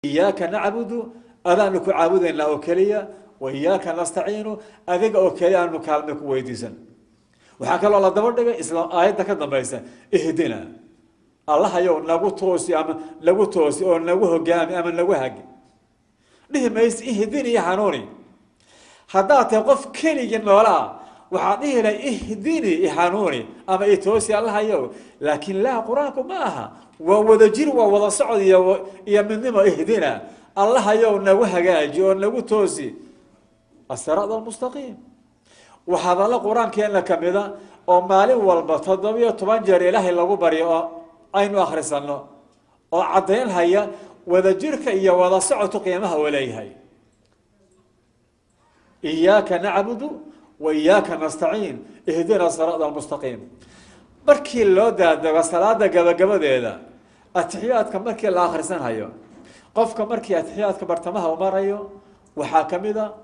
إياك نعبد أذانك عابدنا أوكليا وإياك نستعين أذيك أوكليا نكالمك ويديسن وحكى الله دبر دغ إسلام آيات كذا بيسا اهدنا الله يوم نقول توسي أم نقول توسي أو نقول هجامي أم نقول هج ده ما يس اهدني يا حنوني هذا توقف كلي جنولا وحديه لا اهدني يا حنوني أما يتوسي الله يوم لكن لا قرآنكم معها ووذا جير ووذا صعد يا من ما اهدنا الله يوم نقول هجاج أو نقول توسي الصراط المستقيم وهذا القرآن كأن كمذا أو مالي والبطضبية تبانجر إله الله بريء أين آخر سنة أو عدين هيا وذا جيرك إيا وذا صعد قيامها وليها إياك نعبد وإياك نستعين اهدنا الصراط المستقيم بركي الله دا صلاة قبل ده التحيات كمركي الآخر سنة هيا قف كمركي التحيات كبرتمها ومريو وحاكم ذا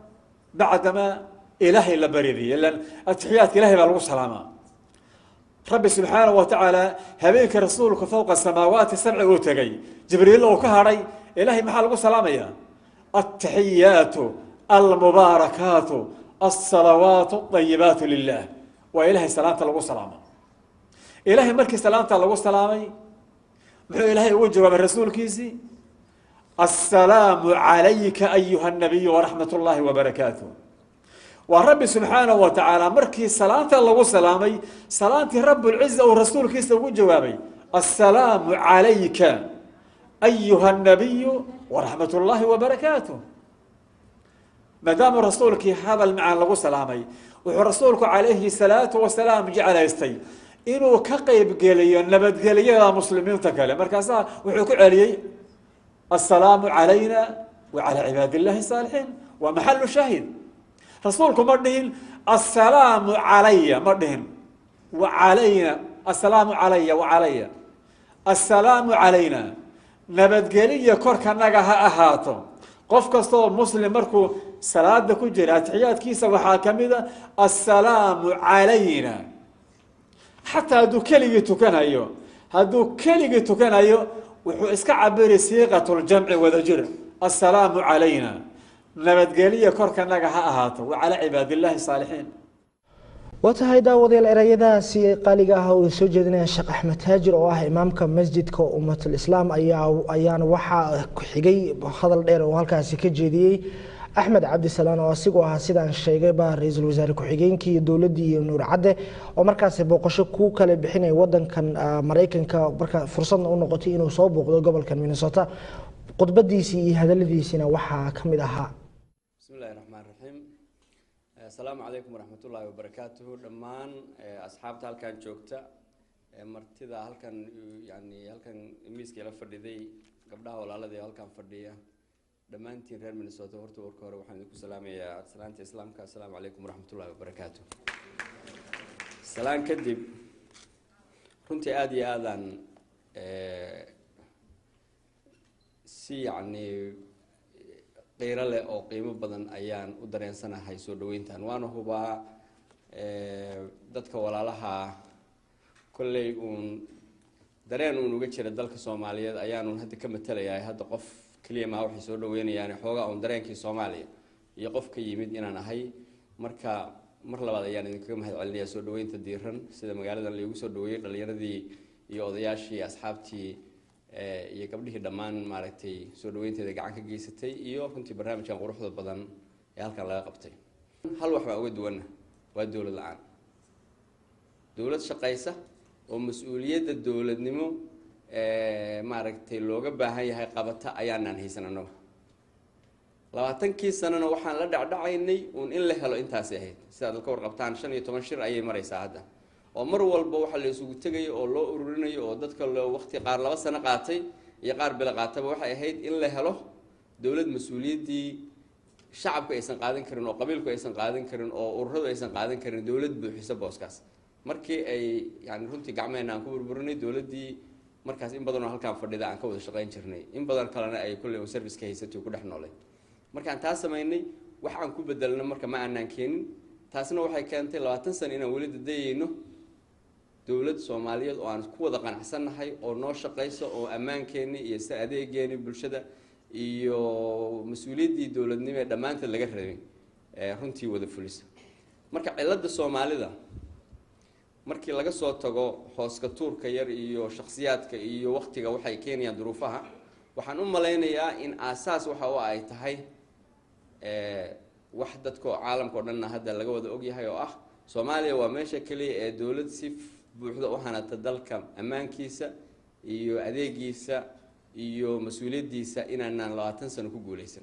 بعدما إلهي إلا بريدي لأن التحيات إلهي بالغو سلامة ربي سبحانه وتعالى هبيك رسولك فوق السماوات السبع وتقي جبريل وكهري إلهي محل غو سلامة يا التحيات المباركات الصلوات الطيبات لله وإلهي سلامة الغو سلامة إلهي مركي سلامة الغو سلامة محو إلهي وجه بالرسول كيسي السلام عليك أيها النبي ورحمة الله وبركاته ورب سبحانه وتعالى مركي سلامة الله وسلامي سلامة رب العزة ورسول كيس وجوابي السلام عليك أيها النبي ورحمة الله وبركاته ما دام رسولك هذا المعنى الله وسلامي ورسولك عليه الصلاة والسلام جعل يستي إنه كقيب قليا نبت قليا مسلمين تكلم مركزها وحكوا عليه السلام علينا وعلى عباد الله الصالحين ومحل شاهد رسولكم مردهن السلام علي مردهن وعلينا السلام علي وعلي السلام علينا نبت قليا كوركا نغاها أهاتو قف كستو مسلم مركو صلاة كجرة تحيات كيسا وحاكمدا السلام علينا حتى هدو كلية كان أيو هدو كلية كان أيو وحو اسكا عبري صيغة الجمع وذجر السلام علينا nabadgeliya korka naga ha ahaato وعلى عباد الله الصالحين وتهاي داوديل erayadaasi qaaliga ah oo soo jeedinaya Sheekh Axmed Haajir oo ah imaamka masjidka ummatul islaam ayaan waxa ku xigay hadal dheer oo halkaasi ka jeediyay Axmed Cabdi Salaan oo asigoo ah sidaan sheegay baa ra'iisul wasaare ku xigeenkii dawladda Nuur Cadde oo markaas booqasho ku kala bixinay wadankan Mareykanka marka fursad u noqotay inuu soo booqdo gobolka Minnesota qodbadiisii iyo hadaladiisina waxa kamid ahaa بسم الله الرحمن الرحيم السلام عليكم ورحمة الله وبركاته دمان أصحاب هالكان جوكتا مرتدا هالكان يعني هالكان ميسك يلا فردي قبلها ولا الذي هالكان فردية دمان تيران من الصوت ورتو وركور وحمدكم السلام يا سلامة إسلامك السلام عليكم ورحمة الله وبركاته سلام كدب كنت آدي آذان سي يعني قير له أو قيمة بدن أيان ودرين سنة هاي سودوين تان وانه هو دتك ولا لها كل يوم درين ونوجد الدلك الصومالية أيان ونهدي كم تلاقي هذا قف كلية ما هو سودوين يعني حوجا أو درين كي صومالية يقف كي يمد إن أنا هاي مركا مرة بعد يعني كم هذا عليا سودوين تديرن سيدا مقالة اللي يسودوين اللي يردي يوضياشي أصحابتي iyo gabdhihii dhamaan maaragtay soo dhaweynteeda gacan ka geysatay iyo runtii barnaamijkan quruxda badan ee halkan laga qabtay hal wax uga duwan waa dawlad la'aan dawlad shaqaysa oo mas'uuliyadda dawladnimo maaragtay looga baahan yahay qabata ayaan haysanano 20 sanana waxaan la dhacdacaynay in la helo intaas ahayd sida dadka warqabtaan 15 shir ayay maraysaa hadda oo mar walba waxa la isugu tagay oo loo ururinayo oo dadka loo waqti qaar 2 sano qaatay iyo qaar bil qaataba waxay ahayd in la helo dawlad mas'uuliyadii shacabka aysan qaadan karin oo qabiilku aysan qaadan karin oo ururadu aysan qaadan karin dawlad buuxisa booskaas markii ay yani runtii gacmeena aan ku burburinay dawladii markaas in badan oo halkaan fadhida aan ka wada shaqayn jirnay in badan kalena ay kulli oo service ka haysatay ku dhex noolay markaan taas sameynay waxaan ku bedelna marka ma aanan keenin taasna waxay keentay 20 sano inaan wali dadayno dawlad Soomaaliyeed oo aan ku wada qanacsanahay oo noo shaqeyso oo ammaankeena iyo adeegeena bulshada iyo mas-uuliyaddii dowladnimo ee dhammaanteed laga rabay runtii wada fulisa. marka cilada Soomaalida markii laga soo tago hooska tuurka yar iyo shakhsiyaadka iyo waqtiga waxay keenayaan duruufaha, waxaan u maleynayaa in aasaas waxa oo ay tahay wax dadka caalamka oo dhan hadda laga wada og yahay oo ah Soomaaliya waa meesha kaliya ee dawlad si buuxda u hanata dalka ammaankiisa iyo adeegiisa iyo mas'uuliyadiisa inaan 20 sano ku guuleysan.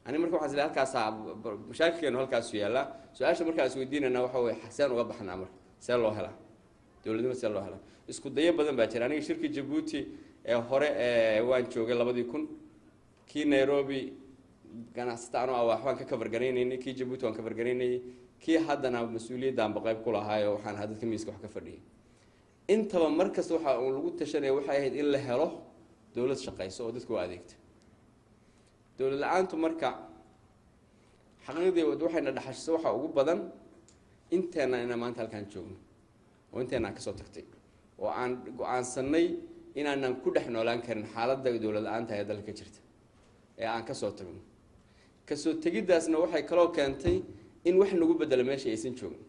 ani marka waxaan isleeyahay halkaas mashaakilkeenu halkaas yaala. su'aasha markaas weydiinayna waxa way xasaan uga baxnaa marka see loo helaa dawladnimo, see loo helaa isku dayo badan baa jira. aniga shirkii Djibouti ee hore waan joogay 2000 kii Nairobi ganacsataan oo waxaan ka cover gareynaynay, kii Djibouti waan cover gareynay, kii haddana mas'uuliyaddan qayb ku lahaay waxaan hadda ka miiska wax ka fadhiyay. intaba markas waxa uu lagu tashanay waxay ahayd in la helo dawlad shaqayso oo dadku u adeegto. dawlad la'aantu marka xaqiiqdii waxayna dhaxashay waxa ugu badan inteena in maanta halkaan joogno oo inteena ka soo tagtay oo aan go'aansanay inaanan ku dhex noolaan karin xaaladda dawlad la'aanta ee dalka jirta ee aan ka soo tagno. ka soo tagidaasna waxay kaloo keentay in wax nagu bedelo meesha aysan joogin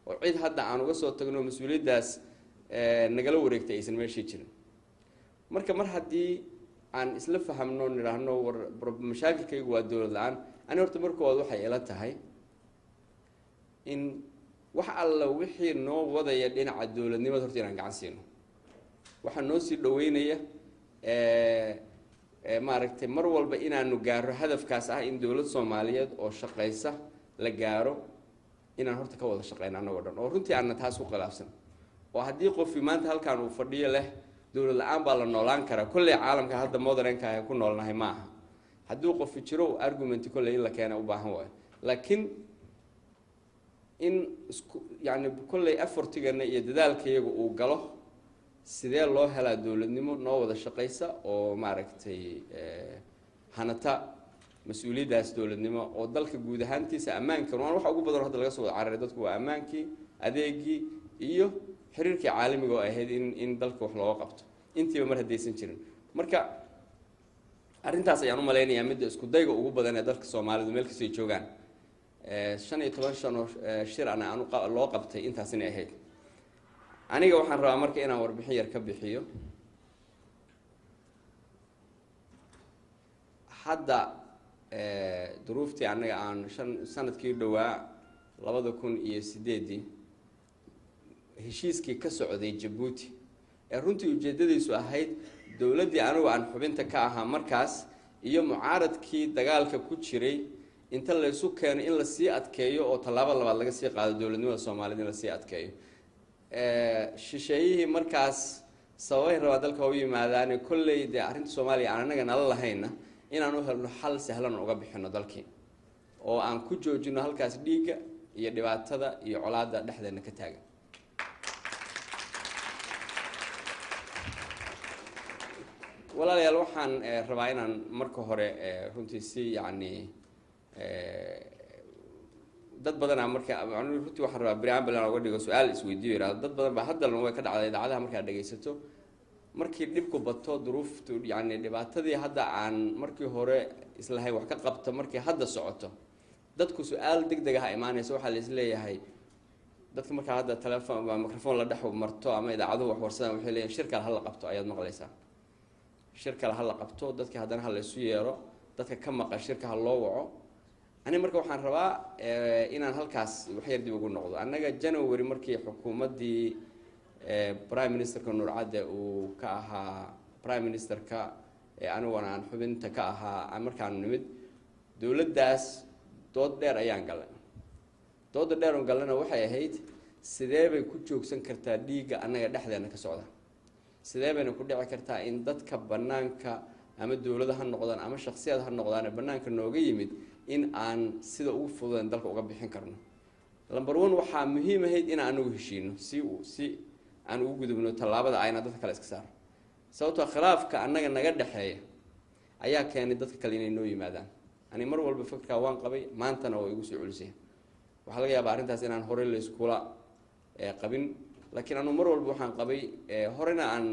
oo cid hadda aan uga soo tagno mas'uuliyadaas nagala wareegtay aysan meesha jirin. marka mar haddii aan isla fahamno niraahno war mashaakilkaygu waa dawlad la'aan, ani horta markood waxay ila tahay in wax alla wixii noo wadaya dhinaca dawladnimada horta inaan gacan siino. waxa noo sii dhaweynaya maaragtay mar walba inaanu gaaro hadafkaas ah in dawlad Soomaaliyeed oo shaqaysa la gaaro, inaan horta ka wada shaqeyno anagoo dhan oo runtii aan taas ku khilaafsan. oo haddii qof maanta halkaan uu fadhiyo leh dawlad la'aan baa la noolaan karaa, kulli caalamka hadda modernka ah ku noolnahay maaha. haddii qof jiro argument kulli in la keeno u baahan waayo, laakiin in yani kulli effortigana iyo dadaalkayaga uu galo sidee loo helaa dawladnimo noo wada shaqaysa oo maaragtay hanata mas'uuliyadaas dawladnimo oo dalka guud ahaantiisa ammaanka waxa ugu badan hadda laga soo wada cararay dadku waa ammaankii, adeegii iyo xiriirkii caalamiga oo ahayd in dalka wax looga qabto. intiiba mar haddaysan jirin marka arrintaas ayaan u maleynayaa midda isku dayga ugu badan ee dalka Soomaalidu meel kasta ay joogaan 15 sano shir aan loo qabtay intaas inay ahayd. aniga waxaan rabaa marka inaan warbixin yar ka bixiyo. hadda duruuftii anaga aan sanadkii dhawaa 2008 heshiiskii ka socday Djibouti ee runtii ujeedadiisu ahayd dawladdii anigu aan xubinta ka ahaa markaas iyo mucaaradkii dagaalka ku jiray inta la isu keeno in la sii adkeeyo oo talaabo labaad laga sii qaado dawladnimada Soomaaliyeed in la sii adkeeyo. shisheeyihii markaas sababay rabaa dalka u yimaadaan kulley de arrinta Soomaaliya aan anaga nala lahayna inaan u helno xal sahlan uga bixino dalkii oo aan ku joojino halkaas dhiiga iyo dhibaatada iyo colaadda dhexdeena ka taagan. walaalayaal waxaan rabaa inaan marka hore runtii si yani dad badan marka runtii waxaan rabaa preamble aan uga dhigo su'aal isweydiiyo yiraahdo dad badan baa hadalna way ka dhacday idaacadaha markaa dhageysato markii dhibku bato duruuftu yani dhibaatadii hadda aan markii hore islahay wax ka qabto markii hadda socoto dadku su'aal degdeg ah imaanaysa waxa la isleeyahay dadka markaa hadda telefoon ama microphone la dhex marto ama idaacaduhu wax warsadaan waxay leeyihiin shirka hal la qabto ayaad maqlaysaa. shirka hal la qabto dadka haddana hal la isu yeero dadka ka maqan shirka hal loo waco. ani marka waxaan rabaa inaan halkaas wax yar dib ugu noqdo. annaga January markii xukuumaddii Prime Ministerka Nuur Cadde uu ka ahaa Prime Ministerka aniguna aan xubinta ka ahaa markaan nimid dawladdaas dood dheer ayaan galay. dooda dheer oo galana waxay ahayd sidee bay ku joogsan kartaa dhiiga annaga dhexdeena ka socda, sidee bayna ku dhici kartaa in dadka banaanka ama dawlada ha noqdaan ama shakhsiyaad ha noqdaan banaanka nooga yimid in aan sida ugu fududan dalka uga bixin karno. number 1 waxaa muhiim ahayd in aan ugu heshiino si aan ugu gudubno talaabada ayna dadka kale iska saar. sababtoo khilaafka annaga naga dhaxeeya ayaa keenay dadka kale inay noo yimaadaan. ani mar walba fikirka waan qabay maantana oo igu soo culisay. waxaa laga yaabaa arrintaas inaan hore la iskula qabin laakiin anu mar walba waxaan qabay horena aan